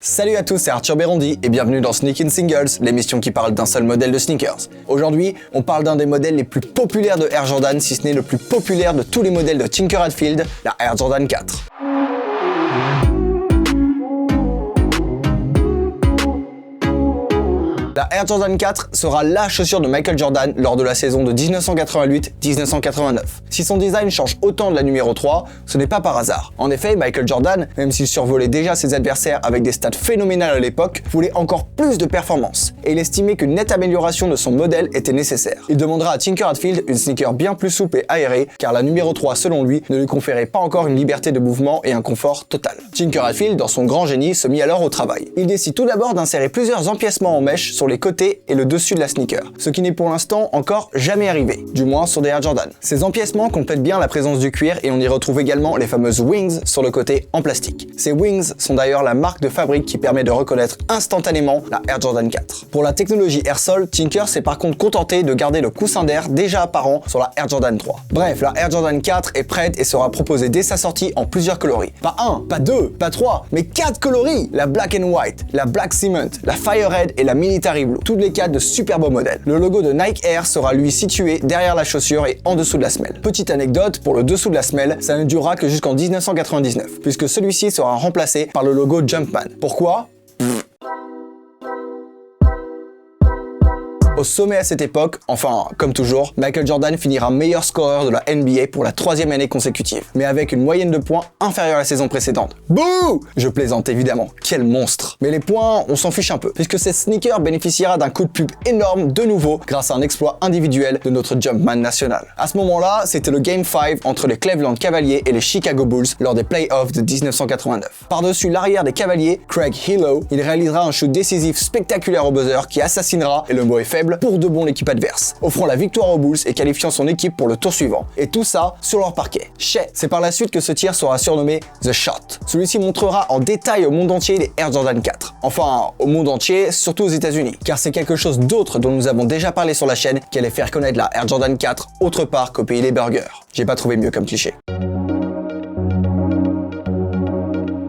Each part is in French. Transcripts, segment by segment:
Salut à tous, c'est Arthur Bérondi et bienvenue dans Sneakin' Singles, l'émission qui parle d'un seul modèle de sneakers. Aujourd'hui, on parle d'un des modèles les plus populaires de Air Jordan, si ce n'est le plus populaire de tous les modèles de Tinker Hatfield, la Air Jordan 4. La Air Jordan 4 sera la chaussure de Michael Jordan lors de la saison de 1988-1989. Si son design change autant de la numéro 3, ce n'est pas par hasard. En effet, Michael Jordan, même s'il survolait déjà ses adversaires avec des stats phénoménales à l'époque, voulait encore plus de performance, et il estimait qu'une nette amélioration de son modèle était nécessaire. Il demandera à Tinker Hatfield une sneaker bien plus souple et aérée, car la numéro 3, selon lui, ne lui conférait pas encore une liberté de mouvement et un confort total. Tinker Hatfield, dans son grand génie, se mit alors au travail. Il décide tout d'abord d'insérer plusieurs empiècements en mèche sur les côtés et le dessus de la sneaker, ce qui n'est pour l'instant encore jamais arrivé, du moins sur des Air Jordan. Ces empiècements complètent bien la présence du cuir et on y retrouve également les fameuses wings sur le côté en plastique. Ces wings sont d'ailleurs la marque de fabrique qui permet de reconnaître instantanément la Air Jordan 4. Pour la technologie Airsole, Tinker s'est par contre contenté de garder le coussin d'air déjà apparent sur la Air Jordan 3. Bref, la Air Jordan 4 est prête et sera proposée dès sa sortie en plusieurs coloris. Pas 1, pas 2, pas 3, mais 4 coloris! La Black and White, la Black Cement, la Fire Red et la Military Blue. Toutes les 4 de super beaux modèles. Le logo de Nike Air sera lui situé derrière la chaussure et en dessous de la semelle. Petite anecdote, pour le dessous de la semelle, ça ne durera que jusqu'en 1999, puisque celui-ci sera remplacé par le logo Jumpman. Pourquoi ? Au sommet à cette époque, enfin, comme toujours, Michael Jordan finira meilleur scoreur de la NBA pour la 3e année consécutive, mais avec une moyenne de points inférieure à la saison précédente. Bouh! Je plaisante évidemment, quel monstre! Mais les points, on s'en fiche un peu, puisque cette sneaker bénéficiera d'un coup de pub énorme de nouveau grâce à un exploit individuel de notre Jumpman national. À ce moment-là, c'était le Game 5 entre les Cleveland Cavaliers et les Chicago Bulls lors des playoffs de 1989. Par-dessus l'arrière des Cavaliers, Craig Hillow, il réalisera un shoot décisif spectaculaire au buzzer qui assassinera, et le mot est faible, pour de bon l'équipe adverse, offrant la victoire aux Bulls et qualifiant son équipe pour le tour suivant. Et tout ça sur leur parquet. C'est par la suite que ce tir sera surnommé The Shot. Celui-ci montrera en détail au monde entier les Air Jordan 4. Enfin, au monde entier, surtout aux États-Unis, car c'est quelque chose d'autre dont nous avons déjà parlé sur la chaîne qui allait faire connaître la Air Jordan 4 autre part qu'au pays des burgers. J'ai pas trouvé mieux comme cliché.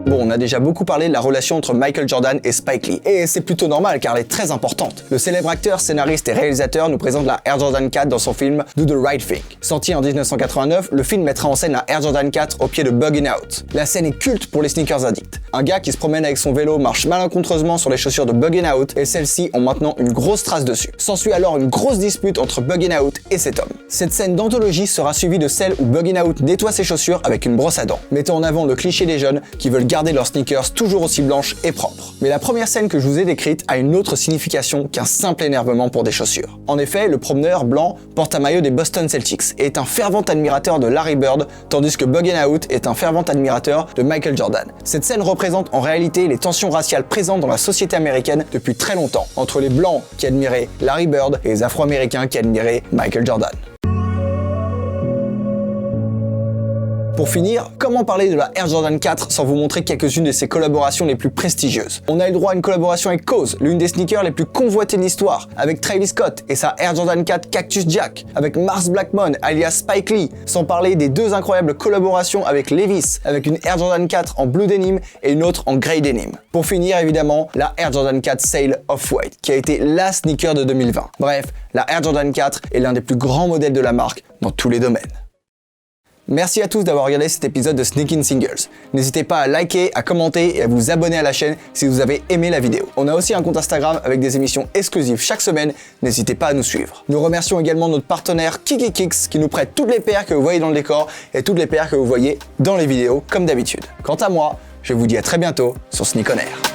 Bon, on a déjà beaucoup parlé de la relation entre Michael Jordan et Spike Lee, et c'est plutôt normal car elle est très importante. Le célèbre acteur, scénariste et réalisateur nous présente la Air Jordan 4 dans son film Do the Right Thing. Sorti en 1989, le film mettra en scène la Air Jordan 4 au pied de Buggin' Out. La scène est culte pour les sneakers addicts. Un gars qui se promène avec son vélo marche malencontreusement sur les chaussures de Buggin' Out et celles-ci ont maintenant une grosse trace dessus. S'ensuit alors une grosse dispute entre Buggin' Out et cet homme. Cette scène d'anthologie sera suivie de celle où Buggin' Out nettoie ses chaussures avec une brosse à dents, mettant en avant le cliché des jeunes qui veulent garder leurs sneakers toujours aussi blanches et propres. Mais la première scène que je vous ai décrite a une autre signification qu'un simple énervement pour des chaussures. En effet, le promeneur blanc porte un maillot des Boston Celtics et est un fervent admirateur de Larry Bird, tandis que Buggin' Out est un fervent admirateur de Michael Jordan. Cette scène représente en réalité les tensions raciales présentes dans la société américaine depuis très longtemps, entre les blancs qui admiraient Larry Bird et les afro-américains qui admiraient Michael Jordan. Pour finir, comment parler de la Air Jordan 4 sans vous montrer quelques-unes de ses collaborations les plus prestigieuses? On a eu droit à une collaboration avec Cause, l'une des sneakers les plus convoitées de l'histoire, avec Travis Scott et sa Air Jordan 4 Cactus Jack, avec Mars Blackmon alias Spike Lee, sans parler des deux incroyables collaborations avec Levi's, avec une Air Jordan 4 en blue denim et une autre en grey denim. Pour finir évidemment, la Air Jordan 4 Sail Off-White, qui a été la sneaker de 2020. Bref, la Air Jordan 4 est l'un des plus grands modèles de la marque dans tous les domaines. Merci à tous d'avoir regardé cet épisode de Sneakin' Singles. N'hésitez pas à liker, à commenter et à vous abonner à la chaîne si vous avez aimé la vidéo. On a aussi un compte Instagram avec des émissions exclusives chaque semaine, n'hésitez pas à nous suivre. Nous remercions également notre partenaire Kiki Kicks qui nous prête toutes les paires que vous voyez dans le décor et toutes les paires que vous voyez dans les vidéos comme d'habitude. Quant à moi, je vous dis à très bientôt sur Sneak On Air.